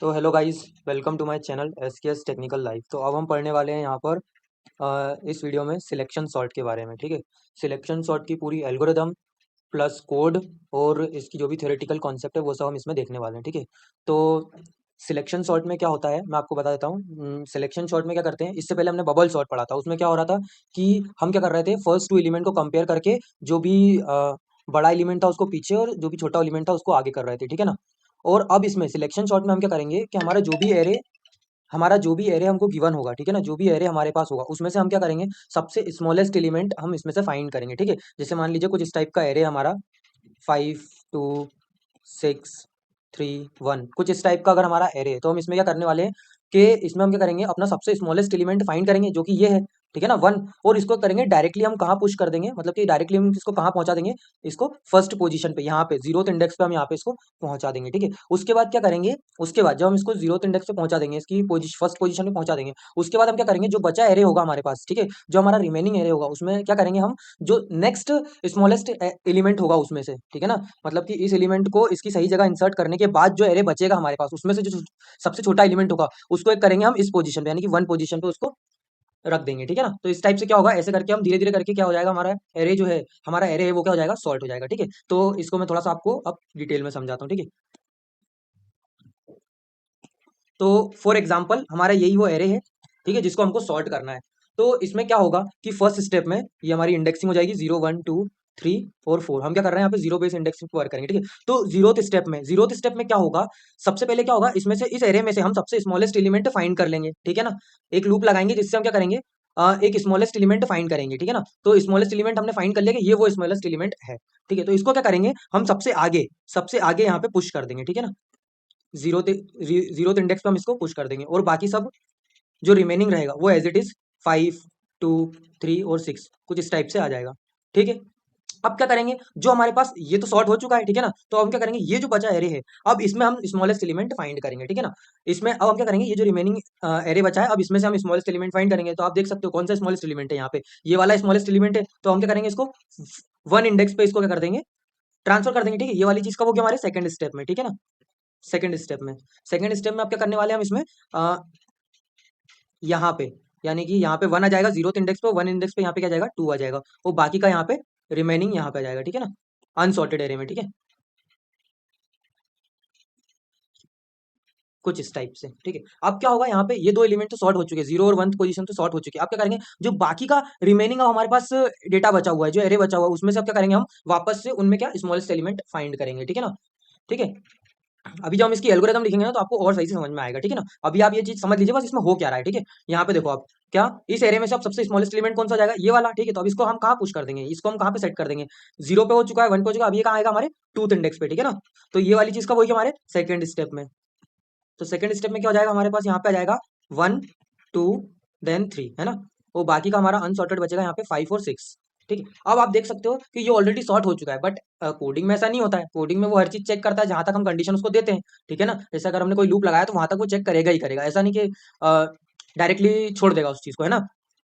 तो hello guys, welcome to my channel SKS technical life. तो अब हम पढ़ने वाले हैं यहाँ पर इस वीडियो में सिलेक्शन सॉर्ट के बारे में। ठीक है, सिलेक्शन सॉर्ट की पूरी एल्गोरिदम प्लस कोड और इसकी जो भी थ्योरेटिकल कॉन्सेप्ट है वो सब हम इसमें देखने वाले हैं। ठीक है, तो सिलेक्शन सॉर्ट में क्या होता है मैं आपको बता देता हूँ। सिलेक्शन सॉर्ट में क्या करते हैं, इससे पहले हमने बबल सॉर्ट पढ़ा था। उसमें क्या हो रहा था कि हम क्या कर रहे थे, फर्स्ट टू एलिमेंट को कंपेयर करके जो भी बड़ा एलिमेंट था उसको पीछे और जो भी छोटा एलिमेंट था उसको आगे कर रहे थे। ठीक है ना। और अब इसमें सिलेक्शन सॉर्ट में हम क्या करेंगे कि हमारा जो भी एरे हमको गिवन होगा, ठीक है ना, जो भी एरे हमारे पास होगा उसमें से हम क्या करेंगे, सबसे स्मॉलेस्ट एलिमेंट हम इसमें से फाइंड करेंगे। ठीक है, जैसे मान लीजिए कुछ इस टाइप का एरे हमारा 5 2 6 3 1, कुछ इस टाइप का अगर हमारा एरे है तो हम इसमें क्या करने वाले हैं कि इसमें हम क्या करेंगे, अपना सबसे स्मॉलेस्ट एलिमेंट फाइंड करेंगे जो कि ये है। ठीक है ना, 1। और इसको करेंगे डायरेक्टली हम कहाँ पुश कर देंगे, मतलब कि डायरेक्टली हम इसको कहाँ पहुंचा देंगे, इसको फर्स्ट पोजीशन पे, यहाँ पे जीरोथ इंडेक्स पे हम यहाँ पे इसको पहुंचा देंगे। ठीक है, उसके बाद क्या करेंगे, उसके बाद जब हम इसको जीरोथ इंडेक्स पे पहुंचा देंगे, इसकी फर्स्ट पोजीशन पे पहुंचा देंगे, उसके बाद हम क्या करेंगे, जो बचा एरे होगा हमारे पास, ठीक है, जो हमारा रिमेनिंग एरे होगा उसमें क्या करेंगे हम, जो नेक्स्ट स्मॉलेस्ट एलिमेंट होगा उसमें से, ठीक है ना, मतलब कि इस एलिमेंट को इसकी सही जगह इंसर्ट करने के बाद जो एरे बचेगा हमारे पास उसमें से जो सबसे छोटा एलिमेंट होगा उसको एक करेंगे हम इस पोजीशन पे, यानी कि 1 पोजीशन पे उसको रख देंगे। ठीक है ना, तो इस टाइप से क्या होगा, ऐसे करके हम धीरे धीरे करके क्या हो जाएगा, हमारा एरे जो है, हमारा एरे है वो क्या हो जाएगा, सॉर्ट हो जाएगा। ठीक है, तो इसको मैं थोड़ा सा आपको अब डिटेल में समझाता हूँ। ठीक है, तो फॉर एग्जाम्पल हमारा यही वो एरे है, ठीक है, जिसको हमको सॉर्ट करना है। तो इसमें क्या होगा कि फर्स्ट स्टेप में ये हमारी इंडेक्सिंग हो जाएगी 0 1 2 3 और 4। हम क्या कर रहे हैं यहाँ पे जीरो बेस इंडेक्सिंग वर्क करेंगे। ठीक है, तो जीरोथ स्टेप में क्या होगा, सबसे पहले क्या होगा, इसमें से इस एरे में से हम सबसे स्मॉलेस्ट एलिमेंट फाइंड कर लेंगे। ठीक है ना, एक लूप लगाएंगे जिससे हम क्या करेंगे, एक स्मॉलेस्ट एलिमेंट फाइंड करेंगे। ठीक है ना, तो स्मॉलेस्ट एलिमेंट हमने फाइंड कर लिया कि ये वो स्मॉलेस्ट एलिमेंट है। ठीक है, तो इसको क्या करेंगे, हम सबसे आगे यहाँ पे पुश कर देंगे। ठीक है ना, जीरोथ इंडेक्स पे हम इसको पुश कर देंगे और बाकी सब जो रिमेनिंग रहेगा वो एज इट इज 5 2 3 और 6 कुछ इस टाइप से आ जाएगा। ठीक है, अब क्या करेंगे, जो हमारे पास ये तो सॉर्ट हो चुका है, ठीक है ना, तो हम क्या करेंगे, ये जो बचा एरे है अब इसमें हम स्मॉलेस्ट एलिमेंट फाइंड करेंगे। ठीक है ना, इसमें अब हम क्या करेंगे, ये जो रिमेनिंग एरे बचा है अब इसमें से हम स्मॉलेस्ट एलिमेंट फाइंड करेंगे। तो आप देख सकते हो कौन सा स्मॉलेस्ट एलिमेंट है, यहाँ पे ये वाला स्मॉलेस्ट एलिमेंट है। तो हम क्या करेंगे, इसको 1 इंडेक्स पे इसको क्या कर देंगे, ट्रांसफर कर देंगे। ठीक है, ये वाली चीज का वो क्या हमारे सेकंड स्टेप में। ठीक है ना, सेकंड स्टेप में आप क्या करने वाले हैं, हम इसमें यहाँ पे, यानी कि यहाँ पे 1 आ जाएगा जीरोथ इंडेक्स पे, 1 इंडेक्स पे यहाँ पे क्या आ जाएगा, 2 आ जाएगा, और बाकी का यहाँ पे रिमेनिंग यहाँ पे आ जाएगा। ठीक है ना, अनसॉर्टेड एरे में। ठीक है, कुछ इस टाइप से। ठीक है, अब क्या होगा, यहाँ पे ये दो एलिमेंट तो सॉर्ट हो चुके हैं, 0 और 1 पोजीशन तो सॉर्ट हो चुकी है। अब क्या करेंगे, जो बाकी का रिमेनिंग अब हमारे पास डेटा बचा हुआ है, जो एरे बचा हुआ है उसमें से अब क्या करेंगे, हम वापस से उनमें क्या स्मॉलेस्ट एलिमेंट फाइंड करेंगे। ठीक है ना, ठीक है, अभी जब हम इसकी एल्गोरिथम लिखेंगे ना तो आपको और सही से समझ में आएगा। ठीक है ना, अभी आप ये चीज समझ लीजिए बस इसमें हो क्या रहा है। ठीक है, यहाँ पे देखो आप, क्या इस एरे में से अब सबसे स्मॉलेस्ट एलिमेंट कौन सा हो जाएगा, ये वाला। ठीक है, तो अब इसको हम कहाँ पुश कर देंगे, इसको हम कहाँ पे सेट कर देंगे, 0 पे हो चुका है, 1 पे हो चुका है, अब ये कहाँ आएगा, हमारे टूथ इंडेक्स पे। ठीक है ना, तो ये वाली चीज का वही हमारे सेकंड स्टेप में। तो सेकंड स्टेप में क्या हो जाएगा, हमारे पास यहाँ पे आ जाएगा 1 2 देन 3, है ना, वो बाकी का हमारा अनसॉर्टेड बचेगा यहाँ पे 5 और 6। ठीक है, अब आप देख सकते हो कि ये ऑलरेडी सॉर्ट हो चुका है, बट कोडिंग में ऐसा नहीं होता है। कोडिंग में वो हर चीज चेक करता है जहां तक हम कंडीशन उसको देते हैं। ठीक है ना, जैसे अगर हमने कोई लूप लगाया तो वहां तक वो चेक करेगा ही करेगा, ऐसा नहीं कि डायरेक्टली छोड़ देगा उस चीज को, है ना।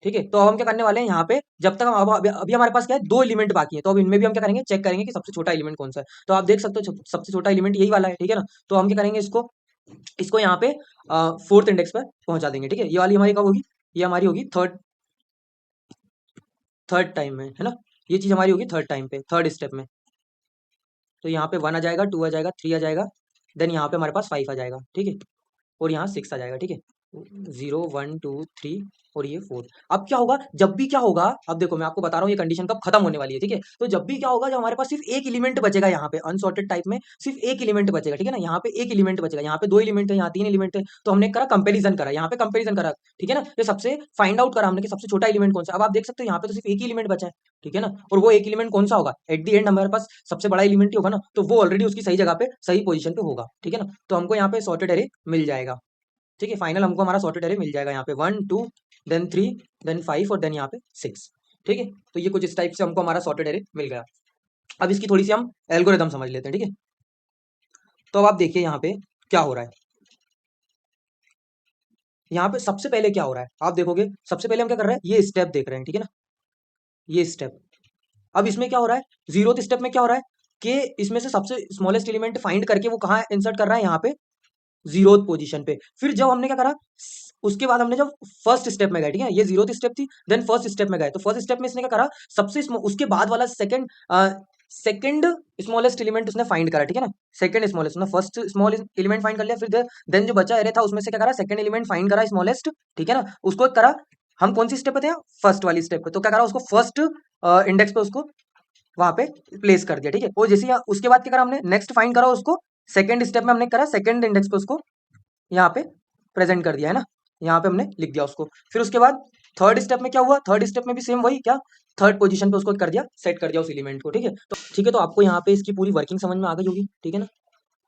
ठीक है, तो अब हम क्या करने वाले हैं, यहाँ पे जब तक हम अभी हमारे पास क्या है, दो एलिमेंट बाकी है, तो अब इनमें भी हम क्या करेंगे, चेक करेंगे कि सबसे छोटा एलिमेंट कौन सा है। तो आप देख सकते हो सबसे छोटा एलिमेंट यही वाला है। ठीक है ना, तो हम क्या करेंगे, इसको इसको यहाँ पे फोर्थ इंडेक्स पर पहुंचा देंगे। ठीक है, ये वाली हमारी कब होगी, ये हमारी होगी थर्ड थर्ड टाइम में, है ना, ये चीज हमारी होगी थर्ड टाइम पे, थर्ड स्टेप में। तो यहाँ पे 1 आ जाएगा, 2 आ जाएगा, 3 आ जाएगा, देन यहाँ पे हमारे पास 5 आ जाएगा। ठीक है, और यहाँ 6 आ जाएगा। ठीक है, 0 1 2 3 और ये 4। अब क्या होगा, जब भी क्या होगा, अब देखो मैं आपको बता रहा हूँ ये कंडीशन कब खत्म होने वाली है। ठीक है, तो जब भी क्या होगा, जब हमारे पास सिर्फ एक एलिमेंट बचेगा, यहाँ पे अनसॉर्टेड टाइप में सिर्फ एक एलिमेंट बचेगा। ठीक है ना, यहाँ पे एक एलिमेंट बचेगा, यहाँ पे दो एलिमेंट है, यहाँ तीन एलिमेंट है, तो हमने करा कंपेरिजन करा, यहाँ पे कंपेरिजन करा। ठीक है ना, ये सबसे फाइंड आउट करा हमने कि सबसे छोटा एलिमेंट कौन सा। अब आप देख सकते हो यहाँ पे तो सिर्फ एक ही एलिमेंट बचा है। ठीक है ना, और वो एक एलिमेंट कौन सा होगा, एट द एंड हमारे पास सबसे बड़ा एलिमेंट ही होगा ना, तो वो ऑलरेडी उसकी सही जगह पे सही पोजीशन पे होगा। ठीक है ना, तो हमको यहाँ पे सॉर्टेड एरे मिल जाएगा। ठीक है, फाइनल हमको हमारा सॉर्टेड एरे मिल जाएगा, यहाँ पे 1 2 देन 3 देन 5 और देन यहाँ पे 6। ठीक है, तो ये कुछ इस टाइप से हमको हमारा सॉर्टेड एरे मिल गया। अब इसकी थोड़ी सी हम एल्गोरिथम समझ लेते हैं। ठीक है, तो अब आप देखिए यहाँ पे क्या हो रहा है, यहाँ पे सबसे पहले क्या हो रहा है, आप देखोगे सबसे पहले हम क्या कर रहे हैं, ये स्टेप देख रहे हैं। ठीक है ना, ये स्टेप, अब इसमें क्या हो रहा है, जीरोथ स्टेप में क्या हो रहा है कि इसमें से सबसे स्मॉलेस्ट एलिमेंट फाइंड करके वो कहाँ इंसर्ट कर रहा है, यहाँ पे जीरोथ पोजीशन पे। फिर जब हमने क्या करा, उसके बाद हमने जब फर्स्ट स्टेप में गए, ठीक है, ये जीरोथ स्टेप थी, देन फर्स्ट स्टेप में गए, तो फर्स्ट स्टेप में इसने क्या करा, सबसे उसके बाद वाला सेकंड स्मॉलेस्ट एलिमेंट उसने फाइंड करा, ठीक है ना, सेकंड स्मॉलेस्ट, उसने फर्स्ट स्मॉल एलिमेंट फाइंड कर लिया, फिर देन जो बचा एरे था उसमें से क्या करा, सेकंड एलिमेंट फाइंड करा स्मॉलेस्ट, ठीक है ना, उसको करा, हम कौन सी स्टेप पे थे, फर्स्ट वाली स्टेप पे, तो क्या करा, उसको फर्स्ट इंडेक्स पे उसको वहां पे प्लेस कर दिया, ठीक है, और जैसे उसके बाद क्या करा हमने, नेक्स्ट फाइंड करा उसको, सेकंड स्टेप में हमने करा, सेकंड इंडेक्स पे उसको यहाँ पे प्रेजेंट कर दिया है ना, यहाँ पे हमने लिख दिया उसको। फिर उसके बाद थर्ड स्टेप में क्या हुआ, थर्ड स्टेप में भी सेम वही, क्या, थर्ड पोजीशन पे उसको कर दिया, सेट कर दिया उस एलिमेंट को, ठीक है, तो ठीक है, तो आपको यहाँ पे इसकी पूरी वर्किंग समझ में आ गई होगी, ठीक है ना,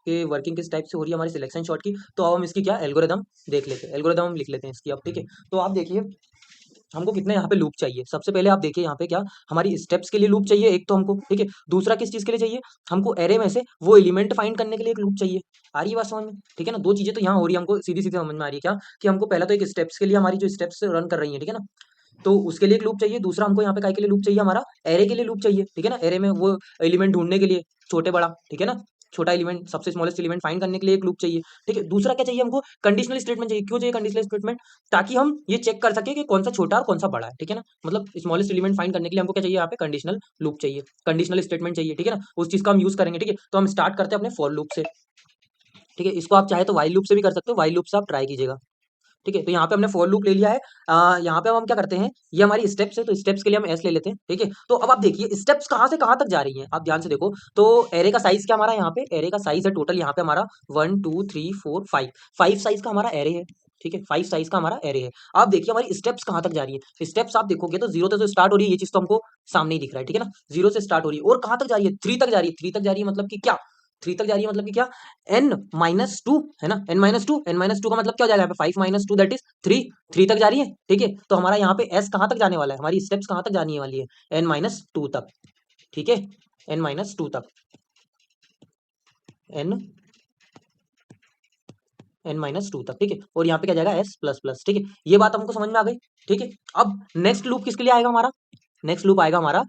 कि वर्किंग किस टाइप से हो रही है हमारी सिलेक्शन शॉट की। तो अब हम इसकी क्या एल्गोरिदम देख लेते हैं, एल्गोरिदम हम लिख लेते हैं इसकी अब, ठीक है। तो आप देखिए हमको कितने यहाँ पे लूप चाहिए, सबसे पहले आप देखिए यहाँ पे क्या, हमारी स्टेप्स के लिए लूप चाहिए एक तो हमको, ठीक है, दूसरा किस चीज के लिए चाहिए, हमको एरे में से वो एलिमेंट फाइंड करने के लिए एक लूप चाहिए। आ रही है बात समझ में, ठीक है ना, दो चीजें तो यहाँ हो रही है, हमको सीधी सीधी समझ में आ रही है क्या, कि हमको पहला तो एक स्टेप्स के लिए हमारी जो स्टेप्स रन कर रही है, ठीक है ना, तो उसके लिए एक लूप चाहिए, दूसरा हमको यहाँ पे काय के लिए लूप चाहिए, हमारा एरे के लिए लूप चाहिए, ठीक है ना, एरे में वो एलिमेंट ढूंढने के लिए, छोटे बड़ा, ठीक है ना, छोटा एलिमेंट सबसे स्मॉलेस्ट एलिमेंट फाइंड करने के लिए एक लूप चाहिए, ठीक है। दूसरा क्या चाहिए हमको, कंडीशनल स्टेटमेंट चाहिए, क्यों चाहिए कंडीशनल स्टेटमेंट, ताकि हम ये चेक कर सके कि कौन सा छोटा और कौन सा बड़ा है, ठीक है ना, मतलब स्मॉलेस्ट एलिमेंट फाइंड करने के लिए हमको क्या चाहिए, यहाँ पे कंडीशनल लूप चाहिए, कंडीशनल स्टेटमेंट चाहिए, ठीक है ना, उस चीज का हम यूज करेंगे, ठीक है। तो हम स्टार्ट करते हैं अपने फॉर लूप से, ठीक है, इसको आप चाहे तो वाइल लूप से भी कर सकते हो, वाइल लूप से आप ट्राई कीजिएगा, ठीक है। तो यहाँ पे हमने फॉर लूप ले लिया है, यहाँ पे अब हम क्या करते हैं, ये हमारी स्टेप्स है, तो स्टेप्स के लिए हम एस ले लेते हैं, ठीक है। तो अब आप देखिए स्टेप्स कहाँ से कहाँ तक जा रही हैं, आप ध्यान से देखो, तो एरे का साइज क्या हमारा, यहाँ पे एरे का साइज है टोटल, यहाँ पे हमारा 1 2 3 4 5, 5 साइज का हमारा एरे है, ठीक है, 5 साइज का हमारा एरे है। आप देखिए हमारी स्टेप्स कहाँ तक जा रही है, स्टेप्स आप देखोगे तो जीरो से स्टार्ट हो रही है, ये चीज तो हमको सामने ही दिख रहा है, ठीक है ना, जीरो से स्टार्ट हो रही है, और कहाँ तक जा रही है, 3 तक जा रही है, 3 तक जा रही है, मतलब कि क्या, 3 तक जा रही है मतलब कि क्या, n-2 है ना, n-2 का मतलब क्या हो जाएगा यहाँ पे, 5 - 2 दैट इज 3, 3 तक जा रही है, ठीक है। तो हमारा यहाँ पे s कहाँ तक जाने वाला है, हमारी स्टेप्स कहाँ तक जाने वाली है, n-2 तक, ठीक है, n-2 तक, n n-2 तक, ठीक है, और यहाँ पे क्या जाएगा s प्लस प्लस, ठीक है, ये बात हमको समझ में आ गई, ठीक है। अब नेक्स्ट लूप किसके लिए आएगा हमारा, नेक्स्ट लूप आएगा हमारा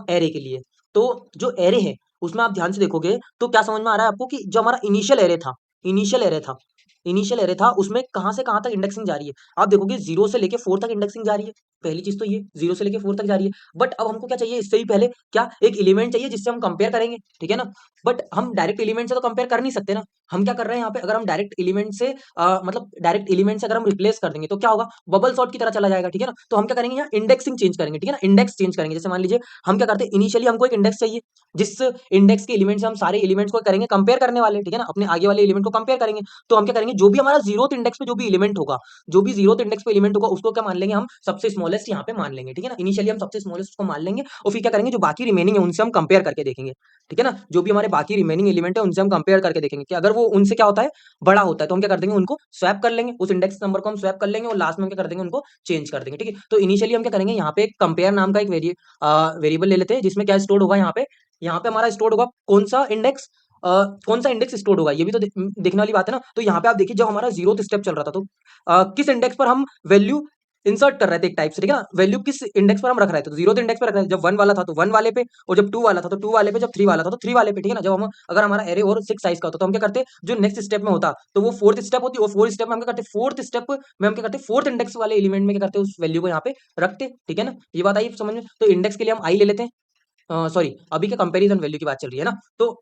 एरे के लिए। तो जो एरे है उसमें आप ध्यान से देखोगे तो क्या समझ में आ रहा है आपको, कि जो हमारा इनिशियल एरे था, इनिशियल एरे था, इनिशियल एरे था, उसमें कहाँ से कहाँ तक इंडेक्सिंग जा रही है, आप देखोगे 0 से लेके 4 तक इंडेक्सिंग जा रही है, पहली चीज तो ये 0 से लेके 4 तक जा रही है। बट अब हमको क्या चाहिए, इससे भी पहले क्या, एक एलिमेंट चाहिए जिससे हम कंपेयर करेंगे, ठीक है ना, बट हम डायरेक्ट एलिमेंट से तो कंपेयर कर नहीं सकते ना, हम क्या कर रहे हैं यहाँ पे, अगर हम डायरेक्ट एलिमेंट से मतलब डायरेक्ट एलिमेंट से अगर हम रिप्लेस कर देंगे तो क्या होगा, बबल सॉर्ट की तरह चला जाएगा, ठीक है ना। तो हम क्या करेंगे, यहाँ इंडेक्सिंग चेंज करेंगे, ठीक है ना, इंडेक्स चेंज करेंगे, जैसे मान लीजिए हम क्या करते हैं, इनिशियली हमको एक इंडेक्स चाहिए, जिस इंडेक्स के एलिमेंट से हम सारे एलिमेंट्स को करेंगे कंपेयर करने वाले, ठीक है ना, अपने आगे वाले एलिमेंट को कंपेयर करेंगे। तो हम क्या करेंगे, जो भी हमारा जीरोथ इंडेक्स पे जो भी एलिमेंट होगा, जो भी जीरोथ इंडेक्स पे एलिमेंट होगा, उसको क्या मान लेंगे, हम सबसे स्मॉलेस्ट यहाँ पे मान लेंगे, ठीक है ना, इनिशियली हम सबसे स्मॉलेस्ट को मान लेंगे, और फिर क्या करेंगे, जो बाकी रिमेनिंग है उनसे हम कंपेयर करके देखेंगे, ठीक है ना, जो भी हमारे बाकी रिमेनिंग एलिमेंट है उनसे हम कंपेयर करके देखेंगे कि अगर वो उनसे क्या होता है, बड़ा होता है, तो हम क्या कर देंगे, उनको स्वैप कर लेंगे, उस इंडेक्स नंबर को हम स्वैप कर लेंगे, और लास्ट में हम क्या कर देंगे, उनको चेंज कर देंगे, ठीक है। तो इनिशियली हम क्या करेंगे, यहाँ पे एक कंपेयर नाम का एक वेरिएबल ले लेते हैं, जिसमें क्या स्टोर होगा, यहाँ पे हमारा स्टोर होगा कौन सा इंडेक्स, कौन सा इंडेक्स स्टोर होगा, ये भी तो देखने वाली बात है ना। तो यहाँ पे आप देखिए जब हमारा जीरोथ स्टेप चल रहा था, तो किस इंडेक्स पर हम वैल्यू इंसर्ट कर रहे थे, एक टाइप से, ठीक है ना, वैल्यू किस इंडेक्स पर हम रख रहे थे, तो जीरोथ इंडेक्स पर रख रहे थे, जब 1 वाला था तो 1 वाले पे, और जब 2 वाला था तो 2 वाले पे, जब 3 वाला था तो 3 वाले पे, ठीक है ना। जब हम अगर हमारा एरे और 6 साइज का होता तो हम क्या करते, जो नेक्स्ट स्टेप में होता तो वो फोर्थ स्टेप होती, और फोर्थ स्टेप में हम क्या करते, फोर्थ स्टेप में हम क्या करते, फोर्थ इंडेक्स वाले एलिमेंट में क्या करते, उस वैल्यू को यहाँ पे रखते, ठीक है ना, ये बात आई समझ में। तो इंडेक्स के लिए हम आई ले लेते हैं, सॉरी अभी के कंपैरिजन वैल्यू की बात चल रही है ना, तो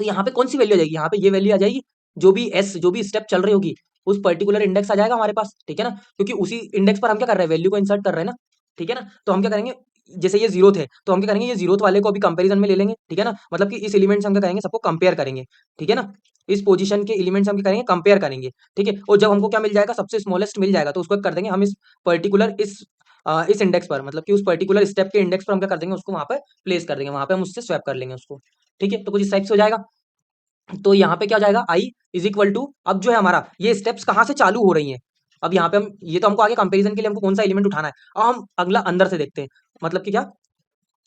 यहाँ पे कौन सी वैल्यू आ जाएगी, यहाँ पे ये वैल्यू आ जाएगी, जो भी स्टेप चल रही होगी उस पर्टिकुलर इंडेक्स आ जाएगा हमारे पास, ठीक है ना, क्योंकि उसी इंडेक्स पर हम क्या कर रहे हैं, वैल्यू को इंसर्ट कर रहे हैं ना, ठीक है ना। तो हम क्या करेंगे, जैसे ये जीरो थे तो हम क्या करेंगे, ये जीरोथ वाले को अभी कंपैरिजन में ले लेंगे, ठीक है ना, मतलब कि इस एलिमेंट से हम क्या करेंगे, सबको कंपेयर करेंगे, ठीक है ना, इस पोजीशन के एलिमेंट्स हम क्या करेंगे, कंपेयर करेंगे, ठीक है। और जब हमको क्या मिल जाएगा, सबसे स्मॉलेस्ट मिल जाएगा, तो उसको कर देंगे हम इस पर्टिकुलर इस इंडेक्स पर, मतलब कि उस पर्टिकुलर स्टेप के इंडेक्स पर हम क्या कर देंगे, उसको वहां पर प्लेस कर देंगे, वहां पे हम उससे स्वैप कर लेंगे उसको, ठीक है। तो कुछ इस टाइप से हो जाएगा। तो यहाँ पे क्या हो जाएगा, आई इज इक्वल टू, अब जो है हमारा ये स्टेप्स कहाँ से चालू हो रही हैं, अब यहाँ पे हम ये तो हमको आगे कंपैरिजन के लिए हमको कौन सा एलिमेंट उठाना है, अब हम अगला अंदर से देखते हैं, मतलब कि क्या,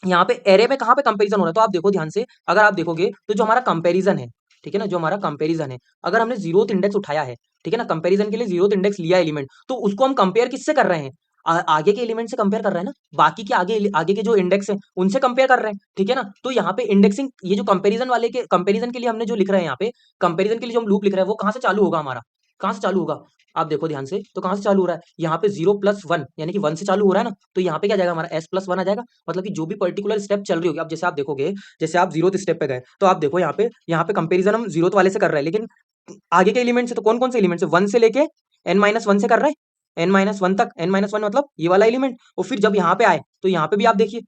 यहाँ पे एरे में कहाँ पे कंपैरिजन हो रहा है, तो आप देखो ध्यान से, अगर आप देखोगे तो जो हमारा कंपैरिजन है, ठीक है ना, जो हमारा कंपैरिजन है, अगर हमने जीरोथ इंडेक्स उठाया है, ठीक है ना, कंपैरिजन के लिए जीरोथ इंडेक्स लिया एलिमेंट, तो उसको हम कंपेयर किससे कर रहे हैं, आगे के एलिमेंट से कंपेयर कर रहे हैं ना, बाकी के आगे आगे के जो इंडेक्स है उनसे कंपेयर कर रहे हैं, ठीक है ना। तो यहाँ पे इंडेक्सिंग, ये जो कंपैरिजन वाले के कंपैरिजन के लिए हमने जो लिख रहे हैं यहाँ पे, कंपैरिजन के लिए जो हम लूप लिख रहे हैं वो कहाँ से चालू होगा हमारा, कहाँ से चालू होगा, आप देखो ध्यान से, तो कहाँ से चालू हो रहा है, यहाँ पे 0+1 यानी कि 1 से चालू हो रहा है ना, तो यहाँ पे क्या जाएगा हमारा s+1 आ जाएगा। मतलब कि जो भी पर्टिकुलर स्टेप चल रही होगी, अब जैसे आप देखोगे, जैसे आप 0th स्टेप पे गए, तो आप देखो यहाँ पे कंपैरिजन हम 0th वाले से कर रहे हैं, लेकिन आगे के एलिमेंट से तो कौन-कौन से एलिमेंट से, 1 से लेके n-1 से कर रहे हैं, n-1 तक, n-1 मतलब ये वाला एलिमेंट। और फिर जब यहाँ पे आए, तो यहाँ पे भी आप देखिए,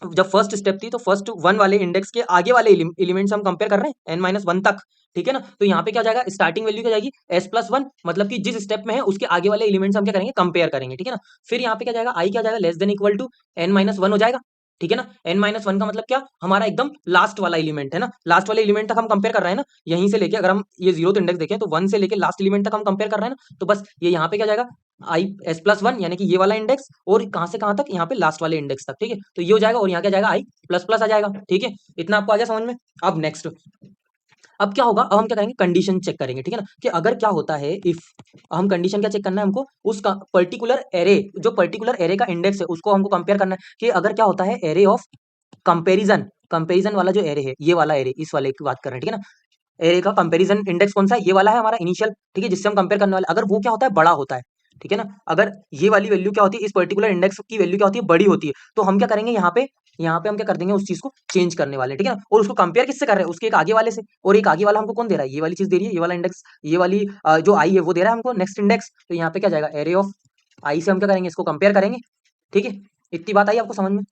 जब फर्स्ट स्टेप थी तो फर्स्ट 1 वाले इंडेक्स के आगे वाले एलिमेंट से हम कंपेयर कर रहे हैं n-1 तक, ठीक है ना। तो यहाँ पे क्या जाएगा, स्टार्टिंग वैल्यू क्या जाएगी s+1, मतलब कि जिस स्टेप में है उसके आगे वाले एलिमेंट से हम क्या करेंगे, कंपेयर करेंगे, ठीक है ना। फिर यहाँ पे क्या जाएगा, i क्या जाएगा, less than equal to n-1 हो जाएगा, ठीक है ना। n-1 का मतलब क्या, हमारा एकदम लास्ट वाला एलिमेंट है ना, लास्ट वाले एलिमेंट तक हम कंपेयर कर रहे हैं ना, यहीं से लेके, अगर हम ये 0th इंडेक्स देखें तो 1 से लेके लास्ट एलिमेंट तक हम कंपेयर कर रहे हैं ना, तो बस ये यहाँ पे क्या जाएगा, आई s+1 यानी कि ये वाला इंडेक्स, और कहाँ से कहाँ तक, यहाँ पे लास्ट वाले इंडेक्स तक, ठीक है। तो ये हो जाएगा, और यहाँ क्या जाएगा, आई प्लस प्लस आ जाएगा, ठीक है। इतना आपको आ गया समझ में। अब नेक्स्ट, अब क्या होगा, अब हम क्या करेंगे, कंडीशन चेक करेंगे, ठीक है ना, कि अगर क्या होता है, इफ हम कंडीशन क्या चेक करना है हमको, उसका पर्टिकुलर एरे, जो पर्टिकुलर एरे का इंडेक्स है उसको हमको कंपेयर करना है, कि अगर क्या होता है, एरे ऑफ कंपेरिजन, कंपेरिजन वाला जो एरे है, ये वाला एरे, इस वाले की बात कर रहे हैं, ठीक है ना। एरे का कंपैरिजन इंडेक्स कौन सा है, ये वाला है हमारा इनिशियल, ठीक है, जिससे हम कंपेयर करने वाले, अगर वो क्या होता है, बड़ा होता है, ठीक है ना, अगर ये वाली वैल्यू क्या होती है, इस पर्टिकुलर इंडेक्स की वैल्यू क्या होती है, बड़ी होती है, तो हम क्या करेंगे, यहाँ पे हम क्या कर देंगे, उस चीज को चेंज करने वाले, ठीक है ना। और उसको कंपेयर किससे कर रहे हैं, उसके एक आगे वाले से, और एक आगे वाला हमको कौन दे रहा है, ये वाली चीज दे रही है, ये वाला इंडेक्स, ये वाली जो आई है वो दे रहा है हमको नेक्स्ट इंडेक्स, तो यहाँ पे क्या जाएगा, एरे ऑफ आई से हम क्या करेंगे, इसको कंपेयर करेंगे, ठीक है। इतनी बात आई आपको समझ में।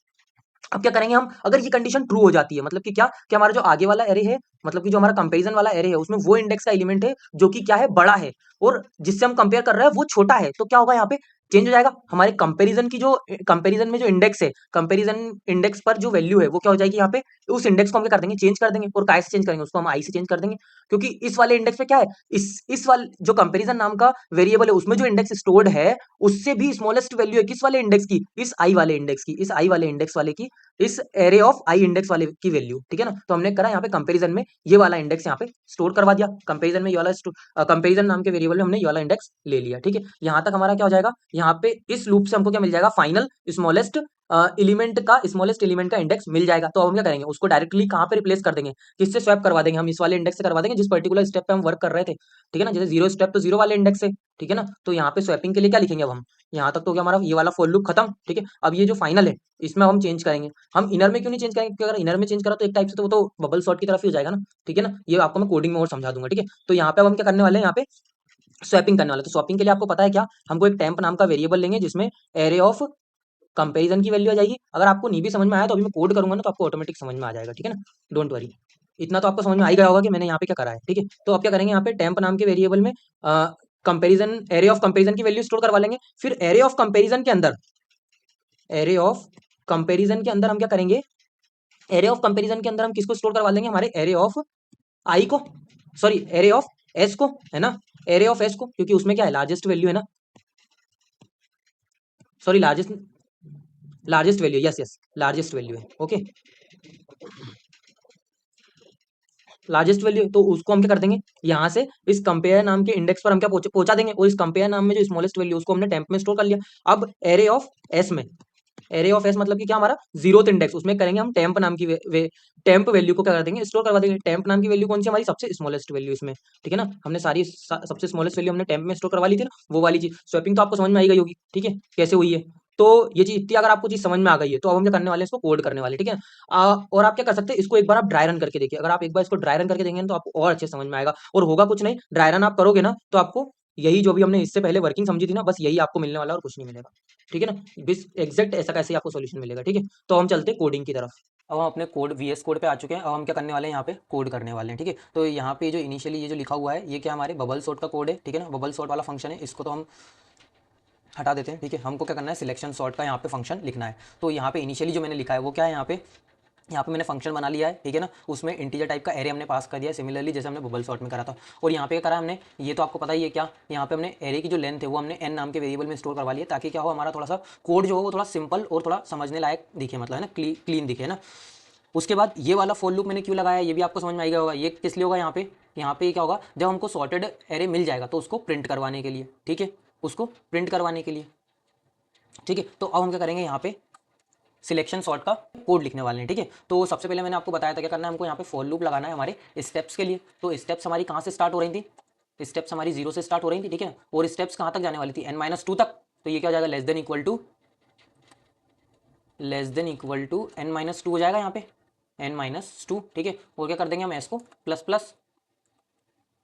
अब क्या करेंगे हम, अगर ये कंडीशन ट्रू हो जाती है, मतलब कि क्या, कि हमारा जो आगे वाला एरे है, मतलब कि जो हमारा कंपैरिजन वाला एरे है, उसमें वो इंडेक्स का एलिमेंट है जो कि क्या है, बड़ा है, और जिससे हम कंपेयर कर रहे हैं वो छोटा है, तो क्या होगा, यहाँ पे चेंज हो जाएगा हमारे कंपैरिजन की, जो कंपैरिजन में जो इंडेक्स है, कंपैरिजन इंडेक्स पर जो वैल्यू है वो क्या हो जाएगी, यहाँ पे उस इंडेक्स को हम क्या कर देंगे, चेंज कर देंगे, और काय से चेंज करेंगे, उसको हम आई से चेंज कर देंगे, क्योंकि इस वाले इंडेक्स पे क्या है, इस वाले जो कंपैरिजन नाम का वेरिएबल है, उसमें जो इंडेक्स स्टोर्ड है, उससे भी स्मॉलेस्ट वैल्यू है किस वाले इंडेक्स की, इस आई वाले इंडेक्स की, इस आई वाले इंडेक्स वाले की, इस एरे ऑफ आई इंडेक्स वाले की वैल्यू, ठीक है ना। तो हमने करा यहाँ पे कंपैरिजन में ये वाला इंडेक्स यहाँ पे स्टोर करवा दिया, कंपैरिजन में ये वाला कंपैरिजन नाम के वेरिएबल में हमने ये वाला इंडेक्स ले लिया, ठीक है। यहाँ तक हमारा क्या हो जाएगा, यहाँ पे इस लूप से हमको क्या मिल जाएगा, फाइनल स्मॉलेस्ट स्मॉलेस्ट एलिमेंट का इंडेक्स मिल जाएगा। तो अब हम क्या करेंगे, उसको डायरेक्टली कहाँ पे रिप्लेस कर देंगे, किससे स्वैप करवा देंगे, हम इस वाले इंडेक्स से करवा देंगे जिस पर्टिकुलर स्टेप पे हम वर्क कर रहे थे, ठीक है ना। जैसे 0 स्टेप तो 0 वाले इंडेक्स से, ठीक है ना। तो यहाँ पे स्वैपिंग के लिए क्या लिखेंगे अब हम, यहाँ तक तो क्या हमारा ये वाला फॉर लूप खत्म, ठीक है। अब ये जो फाइनल है, इसमें हम चेंज करेंगे, हम इनर में क्यों नहीं चेंज करेंगे, क्योंकि अगर इनर में चेंज करा तो एक टाइप से तो वो तो बबल सॉर्ट की तरफ ही हो जाएगा ना, ठीक है ना। ये आपको मैं कोडिंग में और समझा दूंगा, ठीक है। तो यहाँ पे अब हम क्या करने वाले हैं, यहाँ पे स्वैपिंग करने वाले। तो स्वैपिंग के लिए आपको पता है क्या, हमको एक टेम्प नाम का वेरिएबल लेंगे जिसमें एरे ऑफ कंपैरिजन की वैल्यू आ जाएगी। अगर आपको नहीं भी समझ में आया तो अभी मैं कोड करूंगा ना, तो आपको ऑटोमेटिक समझ में आ जाएगा, ठीक है ना, डोंट वरी। इतना तो आपको समझ में आ ही गया होगा कि मैंने यहाँ पे क्या करा है, ठीक है। तो अब क्या करेंगे, यहाँ पे टेम्प नाम के वेरिएबल में कंपैरिजन, एरे ऑफ कंपैरिजन की वैल्यू स्टोर करवा लेंगे। फिर एरे ऑफ कंपैरिजन के अंदर, एरे ऑफ कंपैरिजन के अंदर हम क्या करेंगे, एरे ऑफ कंपैरिजन के अंदर हम किसको स्टोर करवा लेंगे, हमारे एरे ऑफ आई को, सॉरी एरे ऑफ एस को, है ना, एरे ऑफ एस को, क्योंकि उसमें क्या है, लार्जेस्ट वैल्यू है ना, sorry largest, largest value, yes yes, largest value है, ओके, लार्जेस्ट वैल्यू। तो उसको हम क्या कर देंगे, यहाँ से इस कंपेयर नाम के इंडेक्स पर हम क्या पहुंचा देंगे, और इस कंपेयर नाम में जो स्मॉलेस्ट वैल्यू उसको हमने टेम्प में स्टोर कर लिया। अब एरे ऑफ एस में, एरे ऑफ एस मतलब कि क्या, हमारा 0th इंडेक्स, उसमें करेंगे हम टेम्प नाम की टेम्प वैल्यू को क्या कर देंगे, स्टोर करवा देंगे। टेम्प नाम की वैल्यू कौन सी, हमारी सबसे स्मॉलेस्ट वैल्यू इसमें, ठीक है ना। हमने सारी सबसे स्मॉलेस्ट वैल्यू हमने टेम्प में स्टोर करवा ली थी ना, वो वाली चीज। स्वैपिंग तो आपको समझ में आई गई होगी, ठीक है, कैसे हुई है। तो ये चीज इतनी अगर आपको चीज समझ में आ गई है, तो अब हम क्या करने वाले हैं, इसको कोड करने वाले, ठीक है। और आप क्या कर सकते हैं, इसको एक बार आप ड्राई रन करके देखिए। अगर आप एक बार इसको ड्राई रन करके देंगे ना, तो आपको और अच्छे से समझ में आएगा। और होगा कुछ नहीं, ड्राई रन आप करोगे ना, तो आपको यही जो भी हमने इससे पहले वर्किंग समझी थी ना, बस यही आपको मिलने वाला और कुछ नहीं मिलेगा, ठीक है ना। बिस एग्जैक्ट ऐसा कैसे आपको सॉल्यूशन मिलेगा, ठीक है। तो हम चलते हैं कोडिंग की तरफ। अब हम अपने कोड वीएस कोड पे आ चुके हैं। अब हम क्या करने वाले हैं, यहाँ पे कोड करने वाले हैं, ठीक है। तो यहाँ पे जो इनिशियली ये जो लिखा हुआ है, ये क्या हमारे बबल सॉर्ट का कोड है, ठीक है ना। बबल सॉर्ट वाला फंक्शन है, इसको तो हम हटा देते हैं, ठीक है। हमको क्या करना है, सिलेक्शन सॉर्ट का यहाँ पे फंक्शन लिखना है। तो यहाँ पे इनिशियली जो मैंने लिखा है वो क्या है, यहाँ पे मैंने फंक्शन बना लिया है, ठीक है ना। उसमें इंटीजर टाइप का एरे हमने पास कर दिया, सिमिलरली जैसे हमने बबल सॉर्ट में करा था। और यहाँ पे क्या करा हमने, ये तो आपको पता ही है क्या, यहाँ पे हमने एरे की जो लेंथ है वो हमने एन नाम के वेरिएबल में स्टोर करवा लिया, ताकि क्या हो, हमारा थोड़ा सा कोड जो हो वो थोड़ा सिंपल और थोड़ा समझने लायक दिखे, मतलब है ना, क्लीन दिखे, है ना। उसके बाद ये वाला फॉर लूप मैंने क्यों लगाया, ये भी आपको समझ में आएगा होगा। ये किस लिए होगा, यहाँ पे क्या होगा, जब हमको सॉर्टेड एरे मिल जाएगा तो उसको प्रिंट करवाने के लिए, ठीक है, उसको प्रिंट करवाने के लिए, ठीक है। तो अब हम क्या करेंगे, यहाँ पे सिलेक्शन सॉर्ट का कोड लिखने वाले हैं, ठीक है। तो सबसे पहले मैंने आपको बताया था क्या करना है, हमको यहाँ पे फॉर लूप लगाना है हमारे स्टेप्स के लिए। तो स्टेप्स हमारी कहाँ से स्टार्ट हो रही थी, स्टेप्स हमारी 0 से स्टार्ट हो रही थी, ठीक है, और स्टेप्स कहाँ तक जाने वाली थी, n-2 तक। तो ये क्या हो जाएगा, less than equal to n-2 हो जाएगा यहाँ पे, n-2, ठीक है। और क्या कर देंगे हम, s को प्लस प्लस,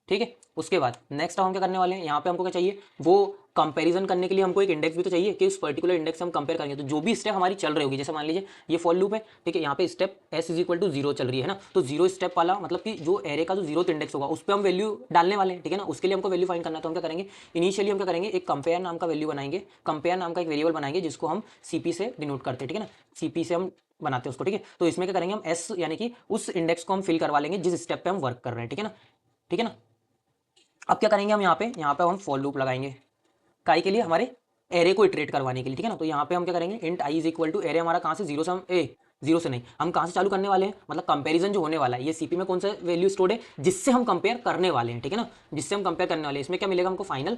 ठीक है। उसके बाद नेक्स्ट हम क्या करने वाले हैं, यहाँ पे हमको क्या चाहिए, वो कंपैरिजन करने के लिए हमको एक इंडेक्स भी तो चाहिए कि उस पर्टिकुलर इंडेक्स से हम कंपेयर करेंगे। तो जो भी स्टेप हमारी चल रही होगी, जैसे मान लीजिए ये फॉर लूप है, ठीक है, यहाँ पे step s is equal to 0 चल रही है ना, तो 0 स्टेप वाला मतलब कि जो एरे का जो 0th इंडेक्स होगा उस पर हम वैल्यू डालने वाले हैं, ठीक है ना। उसके लिए हमको वैल्यू फाइंड करना है, तो हम क्या करेंगे, इनिशियली हम क्या करेंगे, एक कंपेयर नाम का वैल्यू बनाएंगे, कंपेयर नाम का एक वेरिएबल बनाएंगे जिसको हम cp से डिनोट करते हैं, ठीक है ना, cp से हम बनाते हैं उसको, ठीक है। तो इसमें क्या करेंगे हम s यानी कि उस इंडेक्स को हम फिल करवा लेंगे जिस स्टेप पे हम वर्क कर रहे हैं, ठीक है ना, ठीक है ना। अब क्या करेंगे हम, यहाँ पे हम फॉर लूप लगाएंगे, काई के लिए, हमारे एरे को इटरेट करवाने के लिए, ठीक है ना। तो यहाँ पे हम क्या करेंगे, int I is equal to array हमारा कहाँ से, जीरो से हम जीरो से नहीं, हम कहाँ से चालू करने वाले हैं, मतलब कंपैरिजन जो होने वाला है, ये सीपी में कौन सा वैल्यू स्टोर्ड है, जिससे हम कंपेयर करने वाले हैं, ठीक है ना, जिससे हम कंपेयर करने वाले हैं। इसमें क्या मिलेगा हमको, फाइनल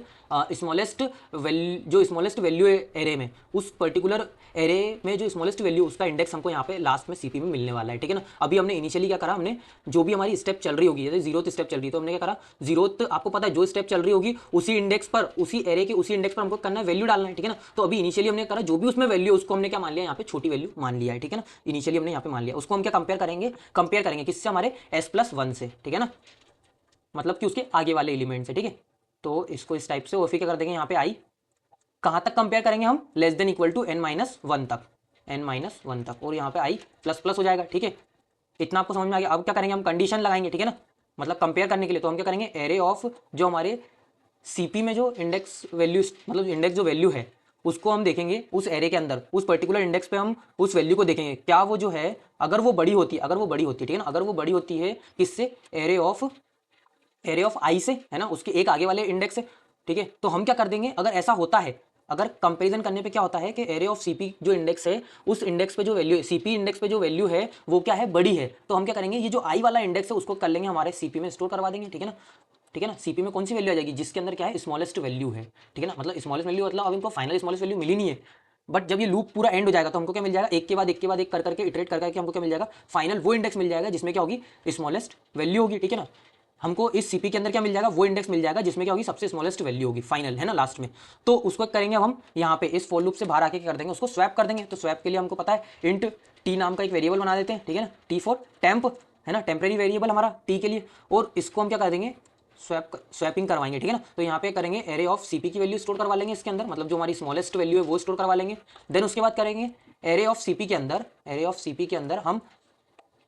स्मॉलेस्ट वैल्यू, जो स्मॉलेस्ट वैल्यू है एरे में, उस पर्टिकुलर एरे में जो स्मॉलेस्ट वैल्यू, उसका इंडेक्स हमको यहाँ पे लास्ट में सीपी में मिलने वाला है, ठीक है ना। अभी हमने इनिशियली क्या करा, हमने जो भी हमारी स्टेप चल रही होगी, जैसे 0th स्टेप चल रही है, तो हमने क्या करा, 0th आपको पता है जो स्टेप चल रही होगी उसी इंडेक्स पर, उसी एरे के उसी इंडेक्स पर हमको करना है, वैल्यू डालना है, ठीक है ना। तो अभी इनिशियली हमने करा, जो भी उसमें वैल्यू उसको हमने क्या मान लिया, यहाँ पे छोटी वैल्यू मान लिया है, ठीक है ना, इनिशियली हमने यहाँ पे मान लिया। उसको हम क्या कंपेयर करेंगे किससे, हमारे s+1 से, ठीक है ना, मतलब कि उसके आगे वाले एलिमेंट से, ठीक है। तो इसको इस टाइप से, और फिर क्या कर देंगे, यहाँ पे आई कहाँ तक कंपेयर करेंगे हम, less than equal to n-1 तक, n-1 तक, और यहाँ पे आई प्लस प्लस हो जाएगा, ठीक है। इतना आपको समझ में आ गया। अब क्या करेंगे हम, कंडीशन लगाएंगे, ठीक है ना, मतलब कंपेयर करने के लिए। तो हम क्या करेंगे, एरे ऑफ जो हमारे सीपी में जो इंडेक्स वैल्यू, मतलब इंडेक्स जो वैल्यू है उसको हम देखेंगे उस एरे के अंदर, उस पर्टिकुलर इंडेक्स पे हम उस वैल्यू को देखेंगे, क्या वो जो है, अगर वो बड़ी होती है, ठीक है ना, अगर वो बड़ी होती है किससे, एरे ऑफ आई से, है ना, उसके एक आगे वाले इंडेक्स से, ठीक है। तो हम क्या कर देंगे, अगर ऐसा होता है, अगर कंपैरिजन करने पे क्या होता है कि एरे ऑफ सीपी जो इंडेक्स है, उस इंडेक्स पे जो वैल्यू है, सीपी इंडेक्स पे जो वैल्यू है वो क्या है, बड़ी है, तो हम क्या करेंगे, ये जो आई वाला इंडेक्स है उसको कर लेंगे हमारे सीपी में स्टोर करवा देंगे, ठीक है ना, ठीक है ना। सीपी में कौन सी वैल्यू आ जाएगी, जिसके अंदर क्या है, स्मॉलेस्ट वैल्यू है, ठीक है ना, मतलब स्मॉलेस्ट वैल्यू, मतलब अब इनको फाइनल स्मॉलेस्ट वैल्यू मिली नहीं है, बट जब ये लूप पूरा एंड हो जाएगा तो हमको क्या मिल जाएगा, एक के बाद एक के बाद एक कर करके इटरेट कर करके हमको क्या मिल जाएगा, फाइनल वो इंडेक्स मिल जाएगा जिसमें क्या होगी, स्मॉलेस्ट वैल्यू होगी, ठीक है ना। हमको इस सीपी के अंदर क्या मिल जाएगा, वो इंडेक्स मिल जाएगा जिसमें क्या होगी, सबसे स्मॉलेस्ट वैल्यू होगी, फाइनल, है ना, लास्ट में। तो उसको करेंगे अब हम यहाँ पे इस फॉर लूप से बाहर आके क्या कर देंगे, उसको स्वैप कर देंगे। तो स्वैप के लिए हमको पता है, इंट टी नाम का एक वेरिएबल बना देते हैं, ठीक है ना, टी फॉर टेम्प, है ना, टेम्परेरी वेरिएबल हमारा टी के लिए, और इसको हम क्या कर देंगे, स्वैपिंग करवाएंगे, ठीक है ना। तो यहाँ पे करेंगे एरे ऑफ सीपी की वैल्यू स्टोर करवा लेंगे इसके अंदर, मतलब जो हमारी स्मॉलेस्ट वैल्यू है वो स्टोर करवा लेंगे। देन उसके बाद करेंगे एरे ऑफ सीपी के अंदर हम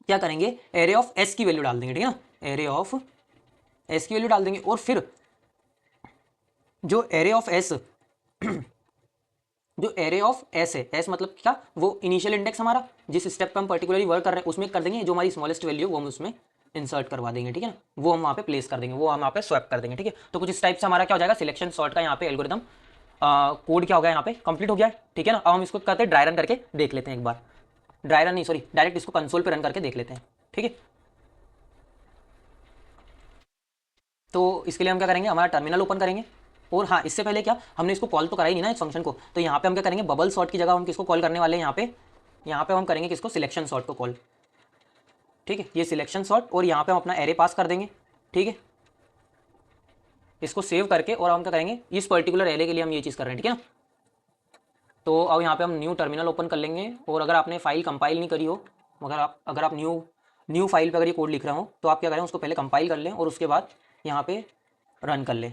क्या करेंगे, एरे ऑफ एस की वैल्यू डाल देंगे, ठीक है ना, एरे ऑफ एस की वैल्यू डाल देंगे। और फिर जो एरे ऑफ एस जो एरे ऑफ एस है, एस मतलब क्या, वो इनिशियल इंडेक्स हमारा जिस स्टेप पे हम पर्टिकुलरली वर्क कर रहे हैं उसमें कर देंगे, जो हमारी स्मॉलेस्ट वैल्यू वो हम उसमें इंसर्ट करवा देंगे, ठीक है ना, वो हम वहाँ पे प्लेस कर देंगे, वो हम वहाँ पे स्वैप कर देंगे, ठीक है। तो कुछ इस टाइप से हमारा क्या हो जाएगा, सिलेक्शन सॉर्ट का यहाँ पे एल्गोरिदम कोड क्या हो गया, यहाँ पे कंप्लीट हो गया है, ठीक है ना। अब हम इसको करते हैं ड्राई रन करके देख लेते हैं एक बार, ड्राई रन नहीं सॉरी, डायरेक्ट इसको कंसोल पे रन करके देख लेते हैं, ठीक है। तो इसके लिए हम क्या करेंगे, हमारा टर्मिनल ओपन करेंगे, और हाँ इससे पहले क्या, हमने इसको कॉल तो करा ही नहीं ना इस फंक्शन को, तो यहाँ पे हम क्या करेंगे, बबल सॉर्ट की जगह हम किसको कॉल करने वाले हैं, यहाँ पे हम करेंगे किसको, सिलेक्शन सॉर्ट को कॉल, ठीक है, ये सिलेक्शन सॉर्ट, और यहाँ पे हम अपना एरे पास कर देंगे, ठीक है। इसको सेव करके और हम क्या करेंगे, इस पर्टिकुलर एरे के लिए हम ये चीज़ कर रहे हैं, ठीक है ना। तो अब यहाँ पे हम न्यू टर्मिनल ओपन कर लेंगे, और अगर आपने फाइल कंपाइल नहीं करी हो, अगर आप न्यू न्यू फाइल पे अगर ये कोड लिख रहे हो, तो आप क्या करें, उसको पहले कंपाइल कर लें और उसके बाद यहाँ पे रन कर लें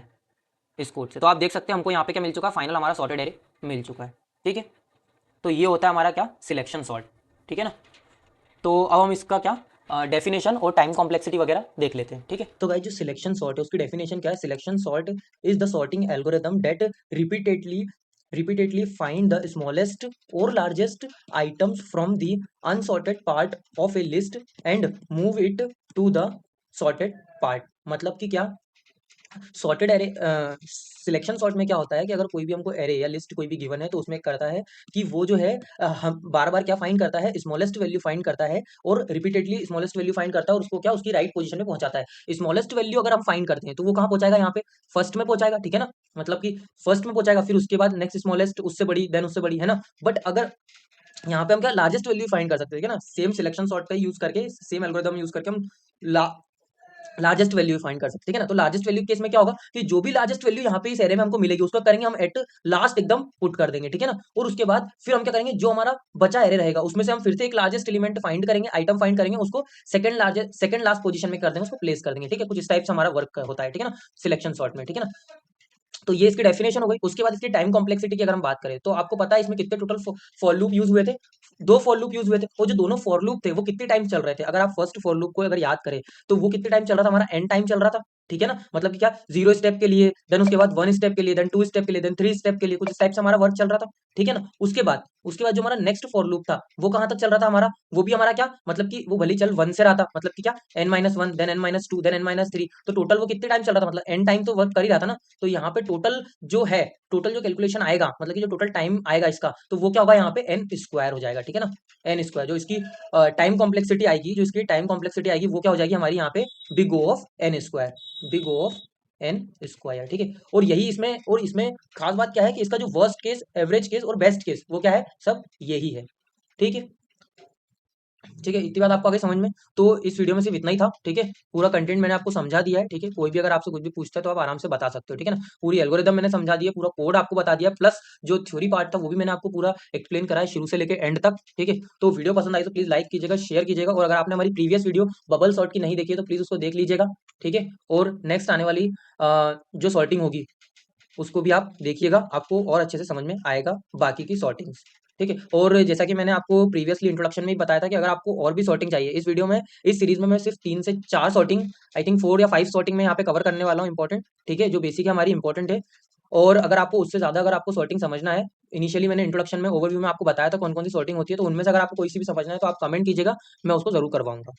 इस कोड से। तो आप देख सकते हैं हमको यहाँ पे क्या मिल चुका है, फाइनल हमारा सॉर्टेड एरे मिल चुका है, ठीक है। तो ये होता है हमारा क्या, सिलेक्शन सॉर्ट, ठीक है ना। तो अब हम इसका क्या डेफिनेशन और टाइम कॉम्प्लेक्सिटी वगैरह देख लेते हैं, ठीक है। तो गाइस जो सिलेक्शन सॉर्ट है उसकी डेफिनेशन क्या है, selection sort is the sorting algorithm that repeatedly find the smallest or largest items from the unsorted part of a list and move it to the sorted part। मतलब कि क्या, sorted array, selection sort में क्या होता है कि अगर कोई भी हमको एरे या लिस्ट कोई भी गिवन है तो उसमें करता है कि वो जो है हम बार बार क्या फाइंड करता है, स्मॉलेस्ट वैल्यू फाइंड करता है, और रिपीटेडली स्मॉलेस्ट वैल्यू फाइंड करता है और उसको क्या उसकी राइट पोजीशन में पहुंचाता है। स्मॉलेस्ट वैल्यू अगर हम फाइंड करते हैं तो वो कहाँ पहुंचाएगा, यहाँ पे फर्स्ट में पहुंचाएगा, ठीक है ना, मतलब कि फर्स्ट में पहुंचाएगा, फिर उसके बाद नेक्स्ट स्मॉलेस्ट, उससे बड़ी, देन उससे बड़ी, है ना। बट अगर यहाँ पे हम क्या लार्जेस्ट वैल्यू फाइंड कर सकते हैं, ठीक है ना, सेम सिलेक्शन सॉर्ट का यूज करके, सेम एल्गोरिथम यूज करके हम लार्जेस्ट वैल्यू फाइंड कर सकते हैं, ठीक है ना। तो लार्जेस्ट वैल्यू केस में क्या होगा कि जो भी लार्जेस्ट वैल्यू यहाँ पे इस एरे में हमको मिलेगी उसको करेंगे हम एट लास्ट एकदम पुट कर देंगे, ठीक है ना। और उसके बाद फिर हम क्या करेंगे, जो हमारा बचा एरे रहेगा उसमें से हम फिर से एक लार्जेस्ट एलिमेंट फाइंड करेंगे, आइटम फाइंड करेंगे, उसको सेकंड लास्ट पोजीशन में कर देंगे, उसको प्लेस कर देंगे, ठीक है। कुछ इस टाइप से हमारा वर्क होता है, ठीक है ना, सिलेक्शन सॉर्ट में, ठीक है ना। तो ये इसकी डेफिनेशन हो गई। उसके बाद इसकी टाइम कॉम्प्लेक्सिटी की अगर हम बात करें तो आपको पता है इसमें कितने टोटल फॉर लूप यूज हुए थे, दो फॉर लूप यूज हुए थे। और जो दोनों फॉर लूप थे वो कितने टाइम चल रहे थे, अगर आप फर्स्ट फॉर लूप को अगर याद करें तो वो कितने टाइम चल रहा था, हमारा एन टाइम चल रहा था, ठीक है ना। मतलब कि क्या, 0 स्टेप के लिए, देन उसके बाद 1 स्टेप के लिए, देन 2 स्टेप के लिए, देन 3 स्टेप के लिए, कुछ इस टाइप से हमारा वर्क चल रहा था, ठीक है ना। उसके बाद जो हमारा नेक्स्ट फॉर लूप था वो कहां तक चल रहा था हमारा, वो भी हमारा क्या, मतलब कि वो भले ही चल 1 से रहा था, मतलब कि क्या, n-1 then n-2 then n-3, तो टोटल वो कितने टाइम चल रहा था, मतलब एन टाइम तो वर्क कर ही रहा था ना। तो यहाँ पे जो है टोटल जो कैलकुलेशन आएगा, मतलब कि जो टोटल टाइम आएगा इसका, तो वो क्या होगा, यहाँ पे एन स्क्वायर हो जाएगा, ठीक है ना। एन स्क्वायर जो इसकी टाइम कॉम्प्लेक्सिटी आएगी, जो इसकी टाइम कॉम्प्लेक्सिटी आएगी वो क्या हो जाएगी हमारी यहाँ पे, big O of N square, big O of N square, ठीक है। और इसमें खास बात क्या है कि इसका जो वर्स्ट केस, एवरेज केस और बेस्ट केस वो क्या है, सब यही है, ठीक है। ठीक है, इतनी बात आपको आगे समझ में। तो इस वीडियो में सिर्फ इतना ही था, ठीक है। पूरा कंटेंट मैंने आपको समझा दिया है, ठीक है। कोई भी अगर आपसे कुछ भी पूछता है तो आप आराम से बता सकते हो, ठीक है ना। पूरी एल्गोरिदम मैंने समझा दिया, पूरा कोड आपको बता दिया, प्लस जो थ्योरी पार्ट था वो भी मैंने आपको पूरा एक्सप्लेन करा है शुरू से लेकर एंड तक, ठीक है। तो वीडियो पसंद आई तो प्लीज लाइक कीजिएगा, शेयर कीजिएगा, और अगर आपने हमारी प्रीवियस वीडियो बबल सॉर्ट की नहीं देखी है तो प्लीज उसको देख लीजिएगा, ठीक है। और नेक्स्ट आने वाली जो सॉर्टिंग होगी उसको भी आप देखिएगा, आपको और अच्छे से समझ में आएगा बाकी की सॉर्टिंग्स, ठीक है। और जैसा कि मैंने आपको प्रीवियसली इंट्रोडक्शन में ही बताया था कि अगर आपको और भी सॉर्टिंग चाहिए इस वीडियो में, इस सीरीज में मैं सिर्फ 3 से 4 सॉर्टिंग, आई थिंक 4 या 5 सॉर्टिंग में यहाँ पे कवर करने वाला हूँ, इंपॉर्टेंट, ठीक है, जो बेसिक है हमारी इंपॉर्टेंट है। और अगर आपको उससे ज़्यादा अगर आपको सॉर्टिंग समझना है, इनिशियली मैंने इंट्रोडक्शन में ओवरव्यू में आपको बताया था कौन कौन सी सॉर्टिंग होती है, तो उनमें से अगर आपको कोई सी भी समझना है तो आप कमेंट कीजिएगा, मैं उसको जरूर करवाऊंगा।